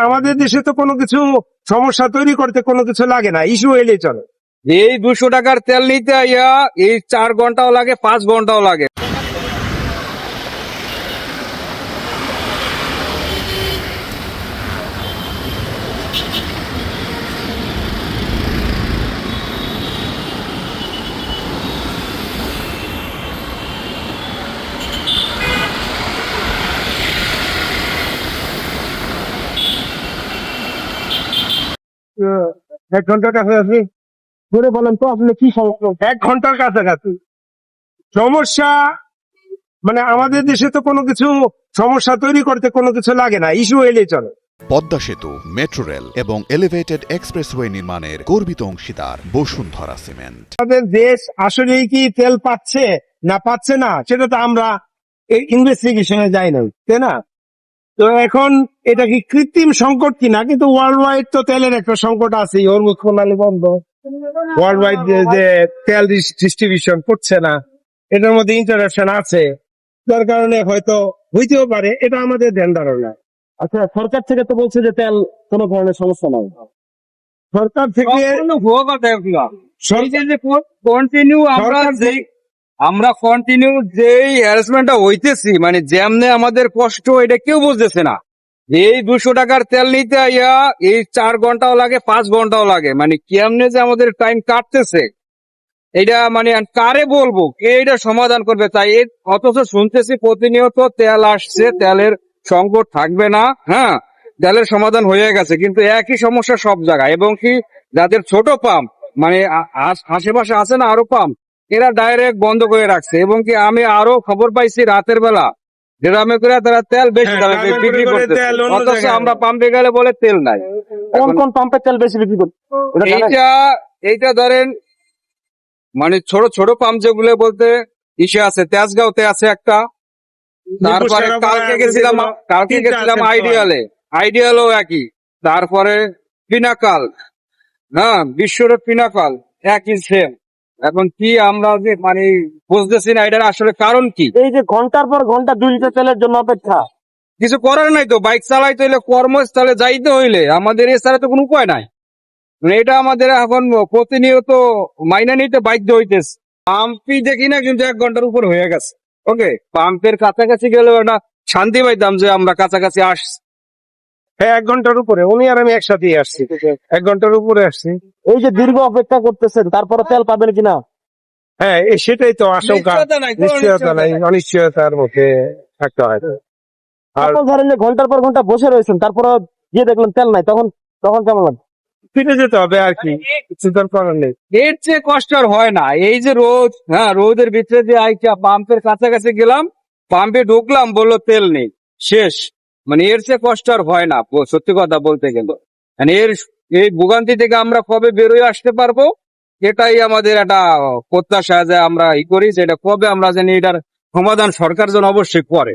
আমাদের দেশে তো কোনো কিছু সমস্যা তৈরি করতে কোনো কিছু লাগে না, ইস্যু এলেই চলে। এই 200 টাকার তেল নিতে আইয়া এই 4 ঘন্টাও লাগে, 5 ঘন্টাও লাগে। এক ঘন্টার কাছাকাছি ঘুরে বলেন তো আপনি কি সমস্যা? 1 ঘন্টার কাছাকাছি সমস্যা, মানে আমাদের দেশে তো কোনো কিছু সমস্যা তৈরি করতে কোনো কিছু লাগে না, ইস্যু এলেই চলে। পদ্মা সেতু, মেট্রো রেল এবং এলিভেটেড এক্সপ্রেসওয়ে নির্মাণের গর্বিত অংশীদার বসুন্ধরা সিমেন্ট। আমাদের দেশ আসলেই কি তেল পাচ্ছে না পাচ্ছে না সেটা তো আমরা ইনভেস্টিগেশনে যাই না, তাই না? তো এখন এটা কি কৃত্রিম সংকট কিনা, কিন্তু ওয়ার্ল্ড ওয়াইড তো তেলের একটা সংকট আছে, হরমুজ প্রণালী বন্ধ, ওয়ার্ল্ড ওয়াইড যে তেল ডিস্ট্রিবিউশন করছে না, এটার মধ্যে ইন্টারাপশন আছে, যার কারণে হয়তো হইতেও পারে, এটা আমাদের ধ্যান ধারণা। আচ্ছা, সরকার থেকে তো বলছে যে তেল কোনো ধরনের সমস্যা নাই। সরকার থেকে কন্টিনিউ সরকার আমরা কন্টিনিউ যেই হ্যারাসমেন্টটা হইতেছি, মানে যেমনে আমাদের কষ্ট এটা কেউ বুঝতেছে না। এই 200 টাকার তেল নিতে আইয়া এই 4 ঘন্টাও লাগে, 5 ঘন্টাও লাগে, মানে কেমনে যে আমাদের টাইম কাটতেছে এটা মানে কারে বলবো, কে এটা সমাধান করবে? তাই অথচ শুনতেছি প্রতিনিয়ত তেল আসছে, তেলের সংকট থাকবে না, হ্যাঁ তেলের সমাধান হয়ে গেছে, কিন্তু একই সমস্যা সব জায়গায়। এবং কি যাদের ছোট পাম্প মানে আশেপাশে আছে না আরো পাম্প, এরা ডাইরেক্ট বন্ধ করে রাখছে। এবং কি আমি আরো খবর পাইছি রাতের বেলা ড্রামে করে তারা তেল বেশি দামে ড্রামে করে বিক্রি করে করতেছে, তেল অন্য অথচ জায়গায় আমরা পাম্পে গেলে বলে তেল নাই। কোন কোন পাম্পের তেল বেশি বিক্রি করে? এটা জানেন? এইটা ধরেন মানে ছোট ছোট পাম্প যেগুলো বলতে ইসে আছে, তেজগাঁওতে আছে একটা, তারপরে কালকে গেছিলাম আইডিয়ালও একই, তারপরে পিনাকাল, হ্যাঁ বিশ্বরোড পিনাকাল একই সেম। এখন কি আমরা যে মানে বুঝতেছি না এটার আসলে কারণ কি। এই যে ঘন্টার পর ঘন্টা 2 লিটার তেলের জন্য অপেক্ষা, কিছু করার নাই তো, বাইক চালাইতে হইলে কর্মস্থলে যাইতে হইলে আমাদের এছাড়া তো কোনো উপায় নাই। মানে এটা আমাদের এখন প্রতিনিয়ত মাইনা নিতে বাধ্য হইতেছে। পাম্পই দেখি না কিন্তু 1 ঘন্টার উপর হয়ে গেছে। ওকে, পাম্পের কাছাকাছি গেলেও একটা শান্তি পাইতাম যে আমরা কাছাকাছি আসছি। হ্যাঁ 1 ঘন্টার উপরে, উনি আর আমি একসাথেই আসছি, 1 ঘন্টার উপরে আসছি। এই যে দীর্ঘ অপেক্ষা করতেছেন তারপরে তেল পাবেন কিনা? হ্যাঁ সেটাই তো আশঙ্কা, নিশ্চয়তা নাই, কোনো নিশ্চয়তা নাই, অনিশ্চয়তার মধ্যে থাকতে হয়। আর তারপর ধরেন যে ঘন্টার পর ঘন্টা বসে রয়েছেন, তারপরে গিয়ে দেখলেন তেল নাই, তখন তখন কেমন লাগে? ফিরে যেতে হবে আর কি, কিছু তো আর করার নেই। এর চেয়ে কষ্ট আর হয় না। এই যে রোদ, হ্যাঁ রোদের ভিতরে যে আইটা পাম্পের কাছাকাছি গেলাম, পাম্পে ঢুকলাম, বললো তেল নেই, শেষ। মানে এর চেয়ে কষ্ট আর হয় না সত্যি কথা বলতে গেলে। মানে এই ভোগান্তি থেকে আমরা কবে বেরোয় আসতে পারবো, এটাই আমাদের একটা প্রত্যাশা, যে আমরা করি যে এটা কবে আমরা জানি এটার সমাধান সরকার যেন অবশ্যই করে।